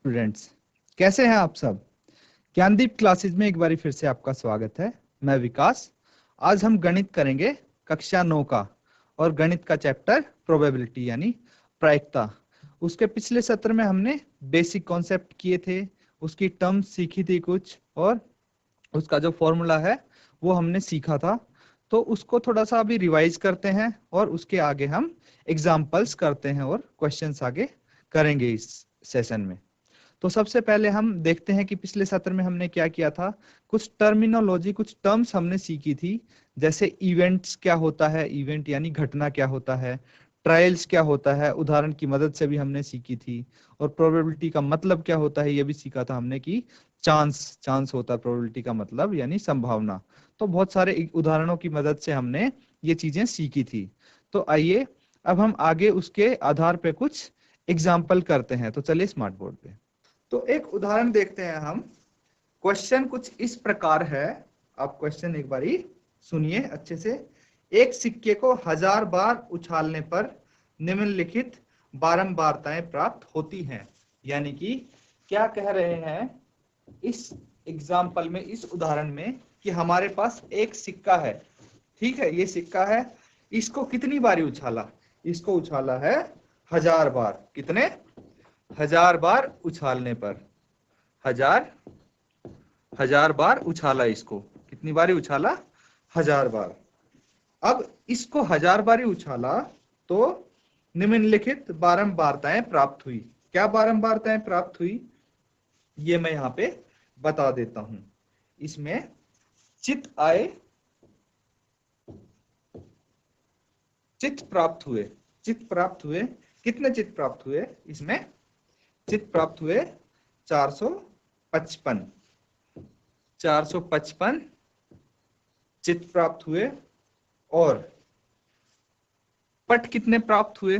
Students, कैसे हैं आप सब। ज्ञानदीप क्लासेज में एक बार फिर से आपका स्वागत है। मैं विकास। आज हम गणित करेंगे कक्षा 9 का, और गणित का चैप्टर प्रोबेबिलिटी यानी प्रायिकता। उसके पिछले सत्र में हमने बेसिक कॉन्सेप्ट किए थे, उसकी टर्म्स सीखी थी कुछ, और उसका जो फॉर्मूला है वो हमने सीखा था। तो उसको थोड़ा सा अभी रिवाइज करते हैं और उसके आगे हम एग्जाम्पल्स करते हैं और क्वेश्चंस आगे करेंगे इस सेशन में। तो सबसे पहले हम देखते हैं कि पिछले सत्र में हमने क्या किया था। कुछ टर्मिनोलॉजी, कुछ टर्म्स हमने सीखी थी, जैसे इवेंट्स क्या होता है, इवेंट यानी घटना क्या होता है, ट्रायल्स क्या होता है, उदाहरण की मदद से भी हमने सीखी थी, और प्रोबेबिलिटी का मतलब क्या होता है ये भी सीखा था हमने कि चांस चांस होता है प्रोबेबिलिटी का मतलब यानी संभावना। तो बहुत सारे उदाहरणों की मदद से हमने ये चीजें सीखी थी। तो आइए अब हम आगे उसके आधार पे कुछ एग्जाम्पल करते हैं। तो चलिए स्मार्ट बोर्ड पे तो एक उदाहरण देखते हैं हम। क्वेश्चन कुछ इस प्रकार है, आप क्वेश्चन एक बारी सुनिए अच्छे से। एक सिक्के को 1000 बार उछालने पर निम्नलिखित बारंबारताएं प्राप्त होती हैं। यानी कि क्या कह रहे हैं इस एग्जाम्पल में, इस उदाहरण में, कि हमारे पास एक सिक्का है। ठीक है, ये सिक्का है, इसको कितनी बारी उछाला, इसको उछाला है 1000 बार। कितने? 1000 बार उछालने पर, हजार बार उछाला। इसको कितनी बारी उछाला? 1000 बार। अब इसको 1000 बारी उछाला तो निम्नलिखित बारंबारताएं प्राप्त हुई। क्या बारंबारताएं प्राप्त हुई ये मैं यहां पे बता देता हूं। इसमें चित आए, चित प्राप्त हुए, चित प्राप्त हुए। कितने चित प्राप्त हुए? इसमें चित प्राप्त हुए 455, 455 चित प्राप्त हुए। और पट कितने प्राप्त हुए?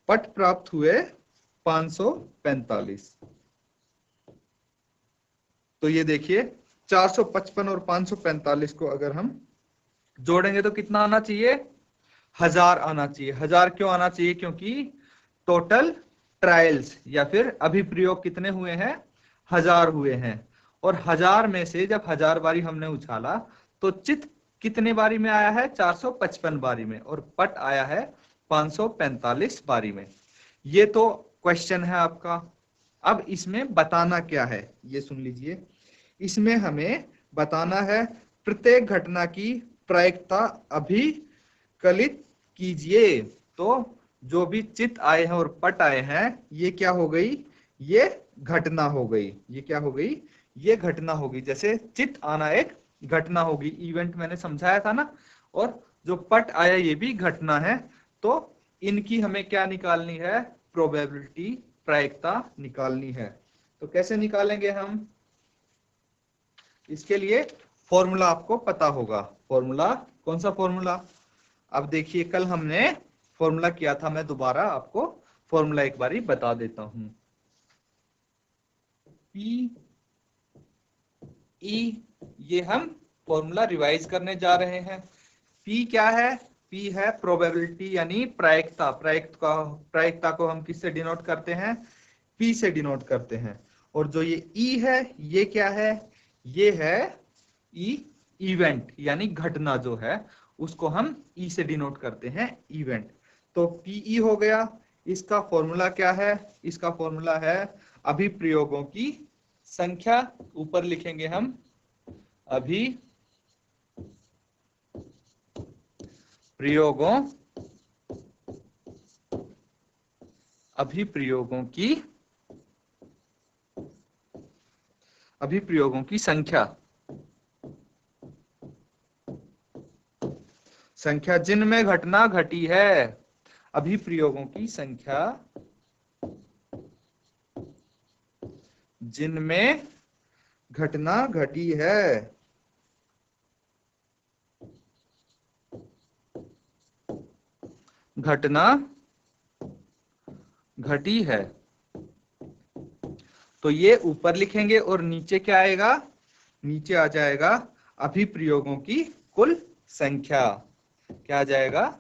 पट प्राप्त हुए 545। तो ये देखिए 455 और 545 को अगर हम जोड़ेंगे तो कितना आना चाहिए? 1000 आना चाहिए। 1000 क्यों आना चाहिए? क्योंकि टोटल ट्रायल्स या फिर अभिप्रयोग कितने हुए हैं? 1000 हुए हैं। और 1000 में से जब 1000 बारी हमने उछाला तो चित कितने बारी में आया है? 455 बारी में। और पट आया है 545 बारी में। ये तो क्वेश्चन है आपका। अब इसमें बताना क्या है ये सुन लीजिए। इसमें हमें बताना है प्रत्येक घटना की प्रायिकता अभिकलित कीजिए। तो जो भी चित आए हैं और पट आए हैं ये क्या हो गई? ये घटना हो गई। ये क्या हो गई? ये घटना होगी। जैसे चित आना एक घटना होगी, इवेंट मैंने समझाया था ना। और जो पट आया ये भी घटना है। तो इनकी हमें क्या निकालनी है? प्रोबेबिलिटी, प्रायिकता निकालनी है। तो कैसे निकालेंगे हम? इसके लिए फॉर्मूला आपको पता होगा। फॉर्मूला कौन सा फॉर्मूला? अब देखिए कल हमने फॉर्मूला किया था, मैं दोबारा आपको फॉर्मूला एक बारी बता देता हूं। पी ई, ये हम फॉर्मूला रिवाइज करने जा रहे हैं। पी क्या है? पी है प्रोबेबिलिटी यानी प्रायिकता। प्रायिकता को हम किससे डिनोट करते हैं? पी से डिनोट करते हैं। और जो ये ई है ये क्या है? ये है ई, इवेंट यानी घटना जो है उसको हम ई से डिनोट करते हैं, इवेंट। तो पीई हो गया। इसका फॉर्मूला क्या है? इसका फॉर्मूला है अभिप्रयोगों की संख्या। ऊपर लिखेंगे हम अभिप्रयोगों की संख्या जिनमें घटना घटी है। अभिप्रयोगों की संख्या जिनमें घटना घटी है। घटना घटी है तो ये ऊपर लिखेंगे। और नीचे क्या आएगा? नीचे आ जाएगा अभिप्रयोगों की कुल संख्या। क्या आ जाएगा?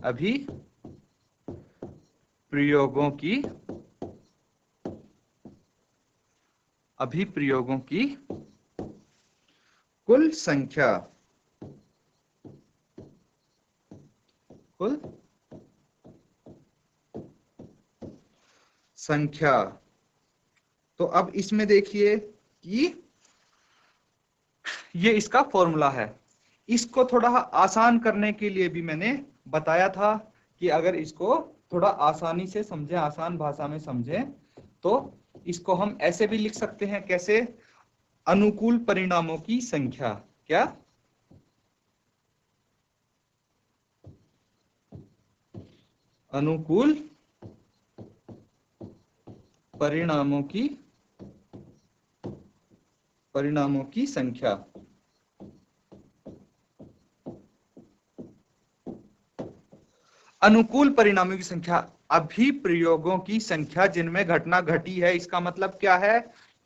अभिप्रयोगों की कुल संख्या। तो अब इसमें देखिए कि ये इसका फॉर्मूला है। इसको थोड़ा आसान करने के लिए भी मैंने बताया था कि अगर इसको थोड़ा आसानी से समझें, आसान भाषा में समझें, तो इसको हम ऐसे भी लिख सकते हैं। कैसे? अनुकूल परिणामों की संख्या। क्या? अनुकूल परिणामों की संख्या। अनुकूल परिणामों की संख्या, अभिप्रयोगों की संख्या जिनमें घटना घटी है। इसका मतलब क्या है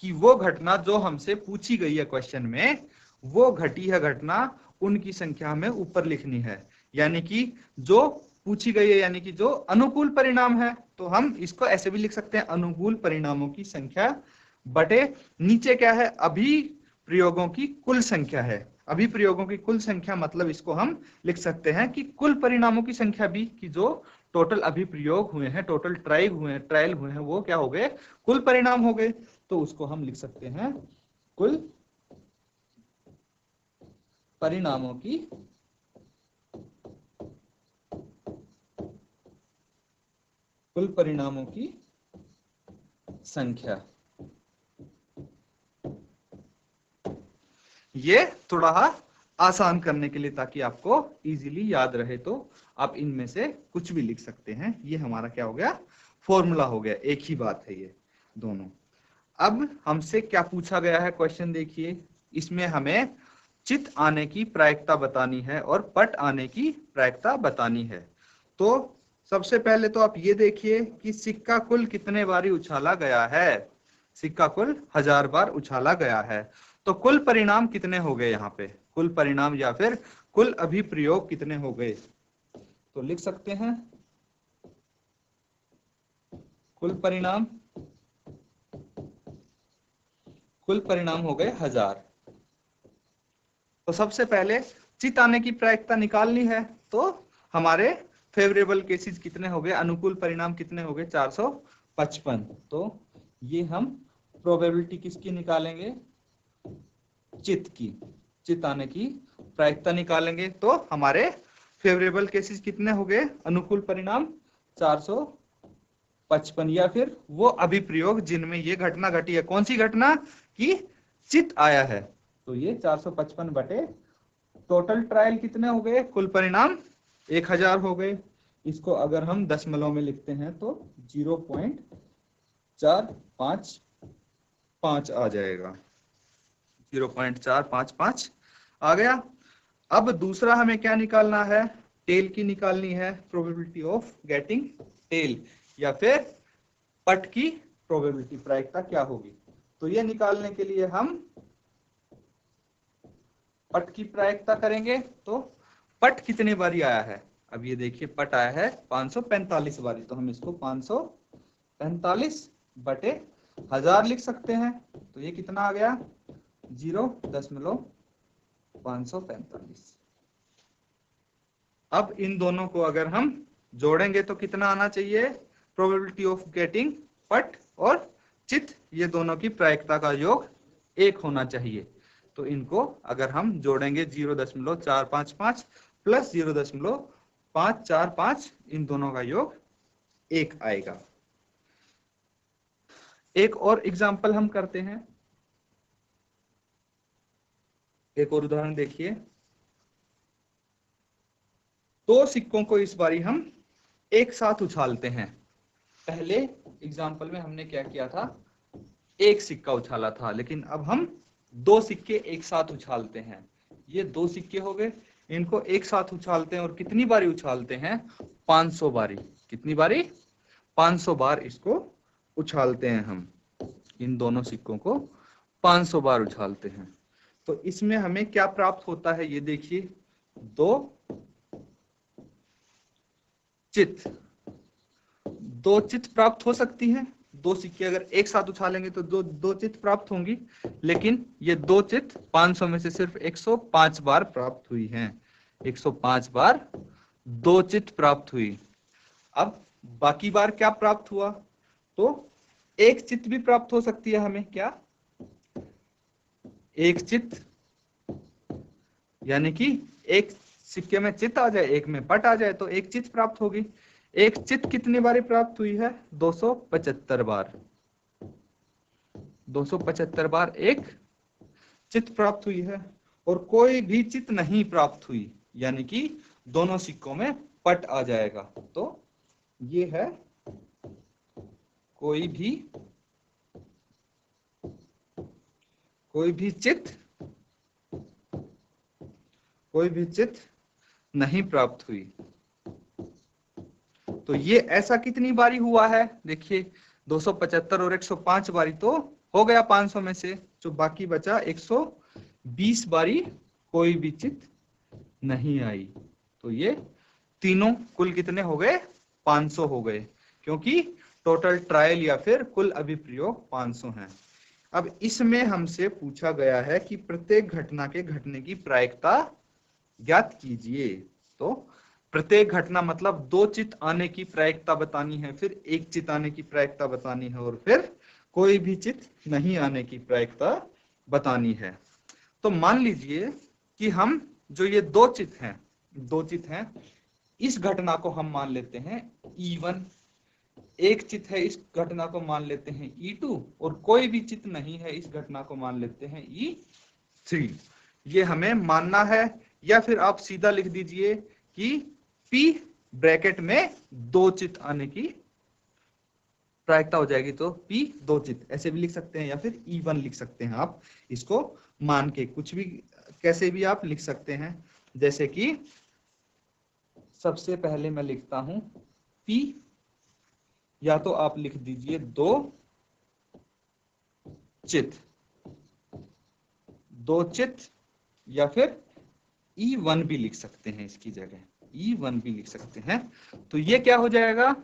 कि वो घटना जो हमसे पूछी गई है क्वेश्चन में, वो घटी है घटना, उनकी संख्या हमें ऊपर लिखनी है। यानी कि जो पूछी गई है, यानी कि जो अनुकूल परिणाम है, तो हम इसको ऐसे भी लिख सकते हैं, अनुकूल परिणामों की संख्या बटे नीचे क्या है, अभिप्रयोगों की कुल संख्या है। अभिप्रयोगों की कुल संख्या मतलब इसको हम लिख सकते हैं कि कुल परिणामों की संख्या भी, कि जो टोटल अभिप्रयोग हुए हैं, टोटल ट्रायल हुए हैं, वो क्या हो गए, कुल परिणाम हो गए। तो उसको हम लिख सकते हैं कुल परिणामों की संख्या। ये थोड़ा आसान करने के लिए, ताकि आपको इजीली याद रहे, तो आप इनमें से कुछ भी लिख सकते हैं। ये हमारा क्या हो गया, फॉर्मूला हो गया। एक ही बात है ये दोनों। अब हमसे क्या पूछा गया है क्वेश्चन, देखिए इसमें हमें चित आने की प्रायिकता बतानी है और पट आने की प्रायिकता बतानी है। तो सबसे पहले तो आप ये देखिए कि सिक्का कुल कितने बारी उछाला गया है। सिक्का कुल 1000 बार उछाला गया है। तो कुल परिणाम कितने हो गए, यहाँ पे कुल परिणाम या फिर कुल अभिप्रयोग कितने हो गए, तो लिख सकते हैं कुल परिणाम हो गए 1000। तो सबसे पहले चित आने की प्रायिकता निकालनी है। तो हमारे फेवरेबल केसेस कितने हो गए, अनुकूल परिणाम कितने हो गए, 455। तो ये हम प्रोबेबिलिटी किसकी निकालेंगे, चित आने की प्रायिकता निकालेंगे। तो हमारे फेवरेबल केसेस कितने हो गए, अनुकूल परिणाम 455, या फिर वो अभिप्रयोग जिनमें ये घटना घटी है। कौन सी घटना की चित आया है, तो ये 455 बटे टोटल ट्रायल कितने हो गए, कुल परिणाम 1000 हो गए। इसको अगर हम दशमलव में लिखते हैं तो 0.455 आ जाएगा, 0.455 आ गया। अब दूसरा हमें क्या निकालना है, टेल की निकालनी है, प्रोबेबिलिटी ऑफ गेटिंग टेल, या फिर पट की प्रोबेबिलिटी, प्रायिकता क्या होगी। तो ये निकालने के लिए हम पट की प्रायिकता करेंगे। तो पट कितने बारी आया है, अब ये देखिए पट आया है 545 बारी। तो हम इसको 545 बटे 1000 लिख सकते हैं। तो ये कितना आ गया, 0.545। अब इन दोनों को अगर हम जोड़ेंगे तो कितना आना चाहिए, प्रोबेबिलिटी ऑफ गेटिंग पट और चित, ये दोनों की प्रायिकता का योग 1 होना चाहिए। तो इनको अगर हम जोड़ेंगे 0.455 प्लस 0.545, इन दोनों का योग 1 आएगा। एक और एग्जाम्पल हम करते हैं, एक और उदाहरण देखिए। 2 सिक्कों को इस बारी हम एक साथ उछालते हैं। पहले एग्जाम्पल में हमने क्या किया था, एक सिक्का उछाला था, लेकिन अब हम 2 सिक्के एक साथ उछालते हैं। ये 2 सिक्के हो गए, इनको एक साथ उछालते हैं और कितनी बारी उछालते हैं, 500 बारी। कितनी बारी, 500 बार इसको उछालते हैं हम। इन दोनों सिक्कों को 500 बार उछालते हैं। तो इसमें हमें क्या प्राप्त होता है, ये देखिए, 2 चित, दो चित प्राप्त हो सकती है। दो सिक्के अगर एक साथ उछालेंगे तो दो चित प्राप्त होंगी, लेकिन ये दो चित 500 में से सिर्फ 105 बार प्राप्त हुई हैं। 105 बार दो चित प्राप्त हुई। अब बाकी बार क्या प्राप्त हुआ, तो एक चित भी प्राप्त हो सकती है हमें। क्या? एक चित, यानी कि एक सिक्के में चित आ जाए, एक में पट आ जाए, तो एक चित प्राप्त होगी। एक चित कितनी बार प्राप्त हुई है? 275 बार। 275 बार एक चित प्राप्त हुई है। और कोई भी चित नहीं प्राप्त हुई, यानी कि दोनों सिक्कों में पट आ जाएगा। तो ये है कोई भी चित नहीं प्राप्त हुई। तो ये ऐसा कितनी बारी हुआ है? देखिए 275 और 105 बारी तो हो गया 500 में से, जो बाकी बचा 120 बारी कोई भी चित नहीं आई। तो ये तीनों कुल कितने हो गए? 500 हो गए, क्योंकि टोटल ट्रायल या फिर कुल अभिप्रयोग 500 हैं। अब इसमें हमसे पूछा गया है कि प्रत्येक घटना के घटने की प्रायिकता ज्ञात कीजिए। तो प्रत्येक घटना मतलब दो चित आने की प्रायिकता बतानी है, फिर एक चित आने की प्रायिकता बतानी है, और फिर कोई भी चित नहीं आने की प्रायिकता बतानी है। तो मान लीजिए कि हम जो ये दो चित हैं, इस घटना को हम मान लेते हैं E1, एक चित है इस घटना को मान लेते हैं E2, और कोई भी चित नहीं है इस घटना को मान लेते हैं E3। ये हमें मानना है, या फिर आप सीधा लिख दीजिए कि P ब्रैकेट में दो चित आने की प्रायिकता हो जाएगी। तो P दो चित ऐसे भी लिख सकते हैं, या फिर E1 लिख सकते हैं। आप इसको मान के कुछ भी कैसे भी आप लिख सकते हैं। जैसे कि सबसे पहले मैं लिखता हूं P, या तो आप लिख दीजिए दो चित, या फिर E1 भी लिख सकते हैं, इसकी जगह E1 भी लिख सकते हैं। तो ये क्या हो जाएगा?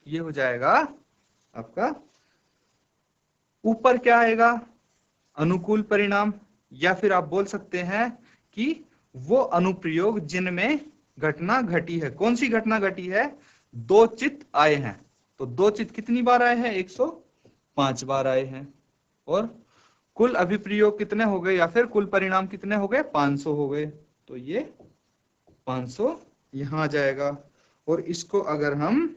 ये हो जाएगा आपका, ऊपर क्या आएगा? अनुकूल परिणाम, या फिर आप बोल सकते हैं कि वो अनुप्रयोग जिनमें घटना घटी है। कौन सी घटना घटी है? दो चित आए हैं। तो दो चित कितनी बार आए हैं? 105 बार आए हैं। और कुल अभिप्रयोग कितने हो गए, या फिर कुल परिणाम कितने हो गए? 500 हो गए। तो ये 500 यहां आ जाएगा। और इसको अगर हम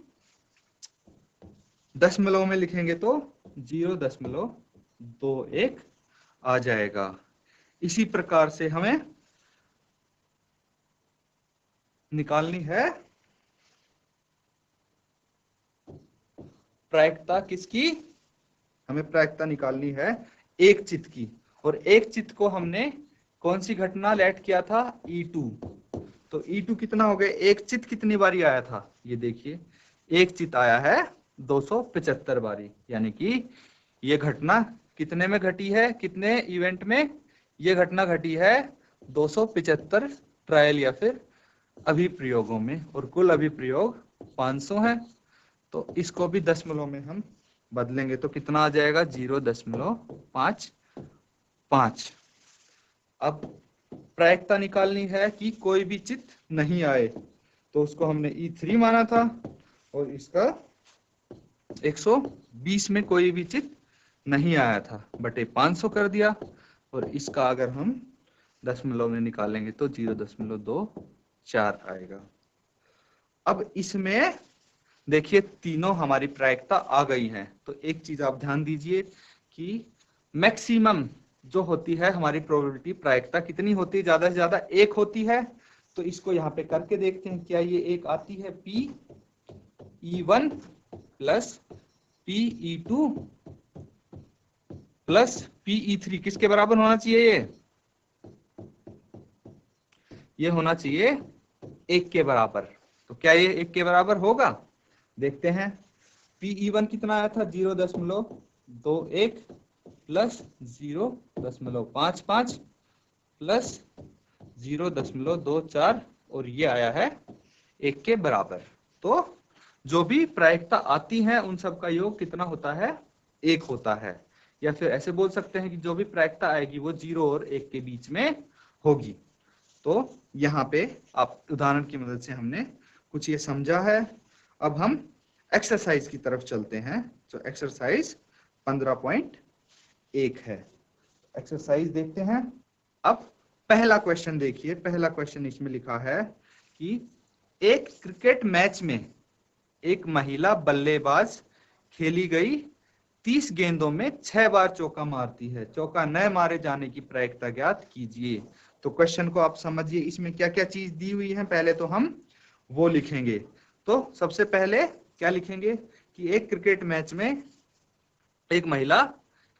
दशमलव में लिखेंगे तो 0.21 आ जाएगा। इसी प्रकार से हमें निकालनी है प्रायिकता किसकी? हमें प्रायिकता निकालनी है एक चित की। और एक चित को हमने कौन सी घटना लेट किया था? E2। तो E2 कितना हो गया? एक चित कितनी बारी आया था? ये देखिए, एक चित आया है 275 बारी, यानी कि ये घटना कितने में घटी है? कितने इवेंट में ये घटना घटी है? 275 ट्रायल या फिर अभिप्रयोगों में, और कुल अभिप्रयोग 500 है। तो इसको भी दशमलव में हम बदलेंगे तो कितना आ जाएगा? 0.55। अब प्रायिकता निकालनी है कि कोई भी चित नहीं आए, तो उसको हमने E3 माना था, और इसका 120 में कोई भी चित नहीं आया था बटे 500 कर दिया। और इसका अगर हम दशमलव में निकालेंगे तो 0.24 आएगा। अब इसमें देखिए तीनों हमारी प्रायिकता आ गई है। तो एक चीज आप ध्यान दीजिए कि मैक्सिमम जो होती है हमारी प्रोबेबिलिटी प्रायिकता कितनी होती है? ज्यादा से ज्यादा एक होती है। तो इसको यहाँ पे करके देखते हैं, क्या ये एक आती है? PE1 plus PE2 plus PE3 किसके बराबर होना चाहिए? ये होना चाहिए 1 के बराबर। तो क्या ये 1 के बराबर होगा? देखते हैं। PE1 कितना आया था? 0.21 प्लस 0.55 प्लस 0.24, और ये आया है 1 के बराबर। तो जो भी प्रायिकता आती है उन सब का योग कितना होता है, 1 होता है। या फिर ऐसे बोल सकते हैं कि जो भी प्रायिकता आएगी वो 0 और 1 के बीच में होगी। तो यहाँ पे आप उदाहरण की मदद से हमने कुछ ये समझा है। अब हम एक्सरसाइज की तरफ चलते हैं। तो एक्सरसाइज 15.1 है। एक्सरसाइज देखते हैं। अब पहला क्वेश्चन देखिए। पहला क्वेश्चन इसमें लिखा है कि एक क्रिकेट मैच में एक महिला बल्लेबाज खेली गई 30 गेंदों में 6 बार चौका मारती है, चौका न मारे जाने की प्रायिकता ज्ञात कीजिए। तो क्वेश्चन को आप समझिए, इसमें क्या क्या चीज दी हुई है, पहले तो हम वो लिखेंगे। तो सबसे पहले क्या लिखेंगे कि एक क्रिकेट मैच में एक महिला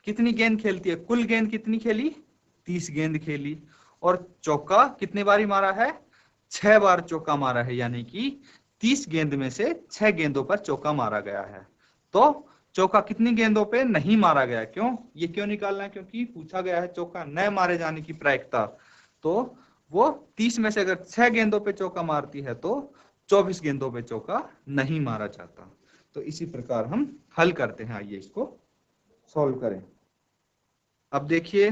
कितनी गेंद खेलती है, कुल गेंद कितनी खेली, 30 गेंद खेली, और चौका कितने बारी मारा है, 6 बार चौका मारा है, यानी कि 30 गेंद में से 6 गेंदों पर चौका मारा गया है। तो चौका कितनी गेंदों पे नहीं मारा गया, क्यों, ये क्यों निकालना है, क्योंकि पूछा गया है चौका न मारे जाने की प्रायिकता। तो वो 30 में से अगर 6 गेंदों पे चौका मारती है तो 24 गेंदों पे चौका नहीं मारा जाता। तो इसी प्रकार हम हल करते हैं। आइए इसको सॉल्व करें। अब देखिए,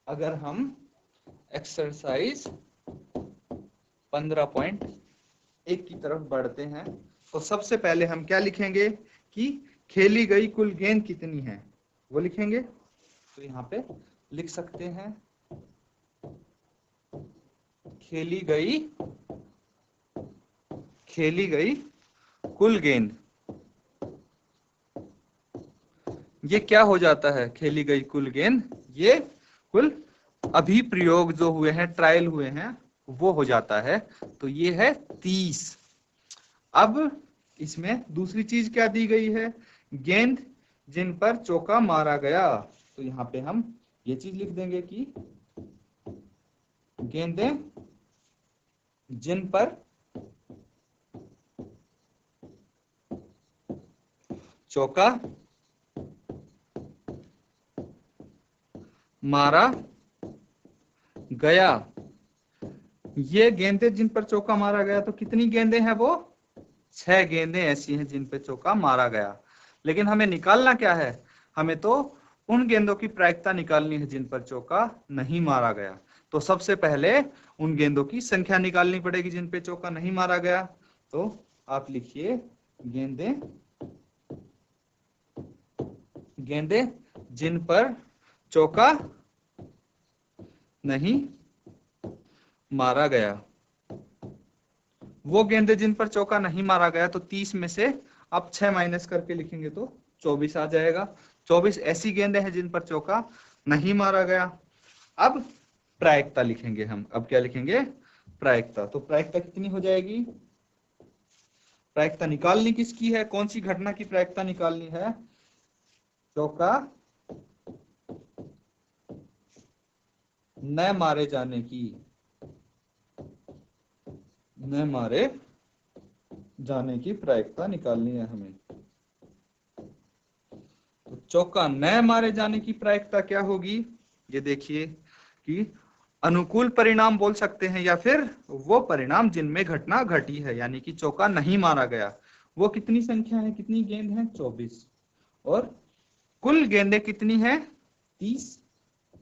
अगर हम एक्सरसाइज 15.1 की तरफ बढ़ते हैं तो सबसे पहले हम क्या लिखेंगे कि खेली गई कुल गेंद कितनी है, वो लिखेंगे। तो यहाँ पे लिख सकते हैं खेली गई कुल गेंद। ये क्या हो जाता है, खेली गई कुल गेंद, ये कुल अभी प्रयोग जो हुए हैं, ट्रायल हुए हैं, वो हो जाता है। तो ये है 30। अब इसमें दूसरी चीज क्या दी गई है, गेंद जिन पर चौका मारा गया। तो यहाँ पे हम ये चीज लिख देंगे कि गेंदें जिन पर चौका मारा गया। ये गेंदें जिन पर चौका मारा गया, तो कितनी गेंदें हैं, वो 6 गेंदें ऐसी हैं जिन पे चौका मारा गया। लेकिन हमें निकालना क्या है, हमें तो उन गेंदों की प्रायिकता निकालनी है जिन पर चौका नहीं मारा गया। तो सबसे पहले उन गेंदों की संख्या निकालनी पड़ेगी जिन पे चौका नहीं मारा गया। तो आप लिखिए गेंदें जिन पर चौका नहीं मारा गया। वो गेंदें जिन पर चौका नहीं मारा गया, तो 30 में से आप 6 माइनस करके लिखेंगे तो 24 आ जाएगा। 24 ऐसी गेंदें हैं जिन पर चौका नहीं मारा गया। अब प्रायिकता लिखेंगे हम। अब क्या लिखेंगे, प्रायिकता। तो प्रायिकता कितनी हो जाएगी, प्रायिकता निकालनी किसकी है, कौन सी घटना की प्रायिकता निकालनी है, चौका न मारे जाने की, न मारे जाने की प्रायिकता निकालनी है हमें। तो चौका न मारे जाने की प्रायिकता क्या होगी, ये देखिए कि अनुकूल परिणाम बोल सकते हैं या फिर वो परिणाम जिनमें घटना घटी है, यानी कि चौका नहीं मारा गया। वो कितनी संख्या है, कितनी गेंद है, 24, और कुल गेंदें कितनी है, 30।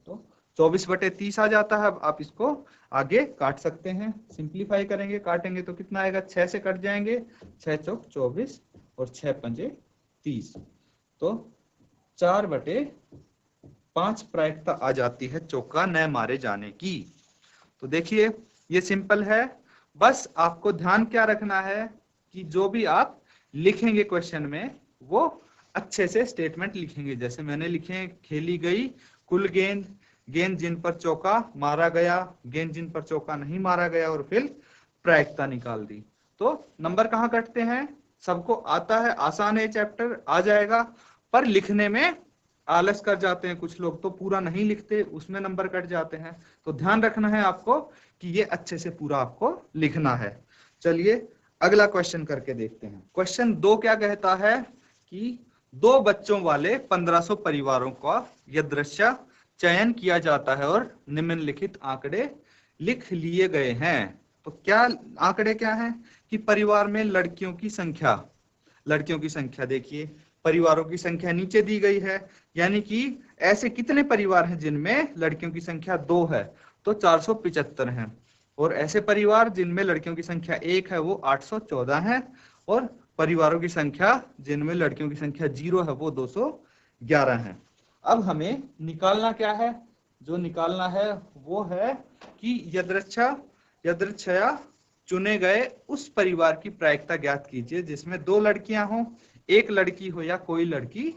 तो 24/30 आ जाता है। अब आप इसको आगे काट सकते हैं, सिंप्लीफाई करेंगे, काटेंगे तो कितना आएगा, 6 से कट जाएंगे, 6 चौक 24 और 6 पंजे 30। तो 4/5 प्रायिकता आ जाती है चौका न मारे जाने की। तो देखिए ये सिंपल है। बस आपको ध्यान क्या रखना है कि जो भी आप लिखेंगे क्वेश्चन में वो अच्छे से स्टेटमेंट लिखेंगे। जैसे मैंने लिखे, खेली गई कुल गेंद, गेंद जिन पर चौका मारा गया, गेंद जिन पर चौका नहीं मारा गया, और फिर प्रायिकता निकाल दी। तो नंबर कहाँ कटते हैं, सबको आता है, आसान है चैप्टर, आ जाएगा, पर लिखने में आलस कर जाते हैं कुछ लोग, तो पूरा नहीं लिखते, उसमें नंबर कट जाते हैं। तो ध्यान रखना है आपको कि ये अच्छे से पूरा आपको लिखना है। चलिए अगला क्वेश्चन करके देखते हैं। क्वेश्चन 2 क्या कहता है कि 2 बच्चों वाले 1500 परिवारों का यदृच्छा चयन किया जाता है और निम्नलिखित आंकड़े लिख लिए गए हैं। तो क्या आंकड़े क्या हैं कि परिवार में लड़कियों की संख्या देखिए, परिवारों की संख्या नीचे दी गई है, यानी कि ऐसे कितने परिवार हैं जिनमें लड़कियों की संख्या 2 है, तो 475 हैं। और ऐसे परिवार जिनमें लड़कियों की संख्या 1 है वो 814 है, और परिवारों की संख्या जिनमें लड़कियों की संख्या 0 है वो 211 है। अब हमें निकालना क्या है? जो निकालना है वो है कि यदृच्छया चुने गए उस परिवार की प्रायिकता ज्ञात कीजिए जिसमें 2 लड़कियां हों, 1 लड़की हो या कोई लड़की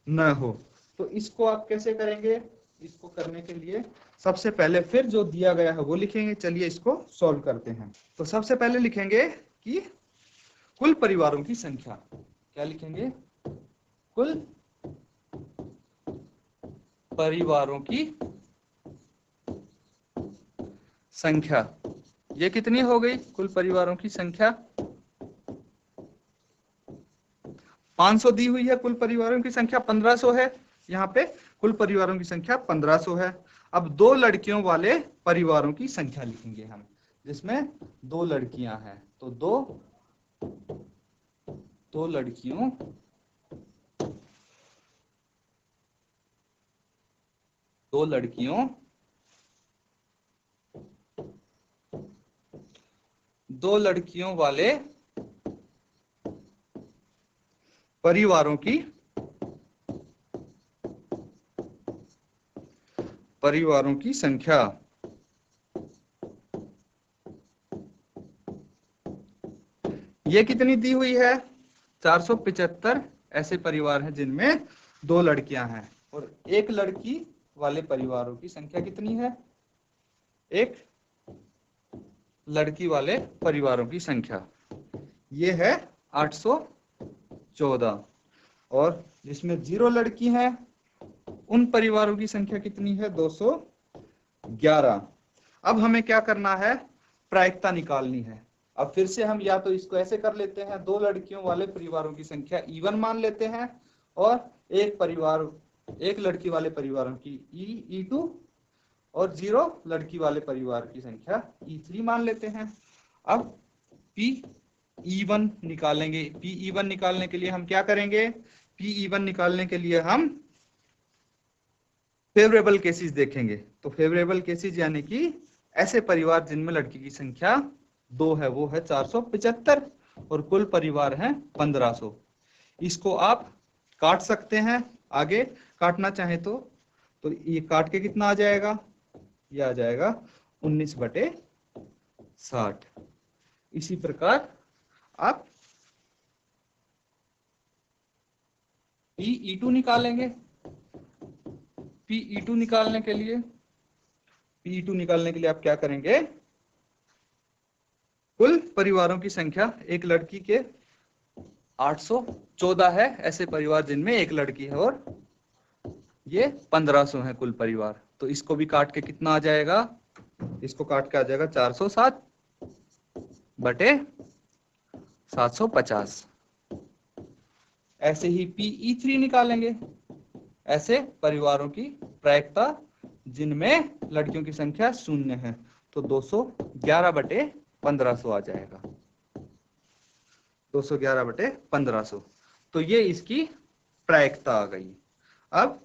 न हो। तो इसको आप कैसे करेंगे? इसको करने के लिए सबसे पहले फिर जो दिया गया है वो लिखेंगे। चलिए इसको सॉल्व करते हैं। तो सबसे पहले लिखेंगे कि कुल परिवारों की संख्या। क्या लिखेंगे? कुल परिवारों की संख्या। ये कितनी हो गई? कुल परिवारों की संख्या 500 दी हुई है। कुल परिवारों की संख्या 1500 है। यहाँ पे कुल परिवारों की संख्या 1500 है। अब 2 लड़कियों वाले परिवारों की संख्या लिखेंगे हम, जिसमें 2 लड़कियां हैं। तो दो लड़कियों वाले परिवारों की संख्या। ये कितनी दी हुई है? 475 ऐसे परिवार हैं जिनमें 2 लड़कियां हैं, और 1 लड़की वाले परिवारों की संख्या कितनी है? 1 लड़की वाले परिवारों की संख्या ये है 814, और जिसमें 0 लड़की है उन परिवारों की संख्या कितनी है? 211। अब हमें क्या करना है? प्रायिकता निकालनी है। अब फिर से हम या तो इसको ऐसे कर लेते हैं, 2 लड़कियों वाले परिवारों की संख्या E1 मान लेते हैं, और एक लड़की वाले परिवारों की E2, और 0 लड़की वाले परिवार की संख्या E3 मान लेते हैं। अब PE1 निकालेंगे। PE1 निकालने के लिए हम क्या करेंगे? PE1 निकालने के लिए हम फेवरेबल केसेस देखेंगे। तो फेवरेबल केसेस यानी कि ऐसे परिवार जिनमें लड़की की संख्या 2 है, वो है 475, और कुल परिवार है 1500। इसको आप काट सकते हैं, आगे काटना चाहे तो ये काट के कितना आ जाएगा? ये आ जाएगा 19/60। इसी प्रकार आप PE2 निकालेंगे। PE2 निकालने के लिए आप क्या करेंगे? कुल परिवारों की संख्या, एक लड़की के 814 है ऐसे परिवार जिनमें 1 लड़की है, और ये 1500 है कुल परिवार। तो इसको भी काट के कितना आ जाएगा? इसको काट के आ जाएगा 407/750। ऐसे ही PE3 निकालेंगे। ऐसे परिवारों की प्रायिकता जिनमें लड़कियों की संख्या 0 है, तो 211/1500 आ जाएगा। 211/1500। तो ये इसकी प्रायिकता आ गई। अब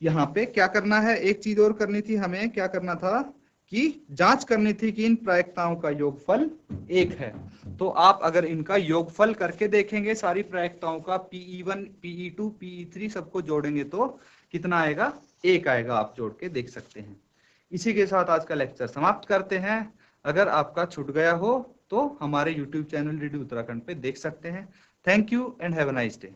यहाँ पे क्या करना है? एक चीज और करनी थी हमें। क्या करना था? कि जांच करनी थी कि इन प्रायिकताओं का योगफल 1 है। तो आप अगर इनका योगफल करके देखेंगे, सारी प्रायिकताओं का PE1, PE2, PE3 सबको जोड़ेंगे तो कितना आएगा? 1 आएगा। आप जोड़ के देख सकते हैं। इसी के साथ आज का लेक्चर समाप्त करते हैं। अगर आपका छूट गया हो तो हमारे YouTube चैनल DD उत्तराखंड पे देख सकते हैं। Thank you and have a nice day.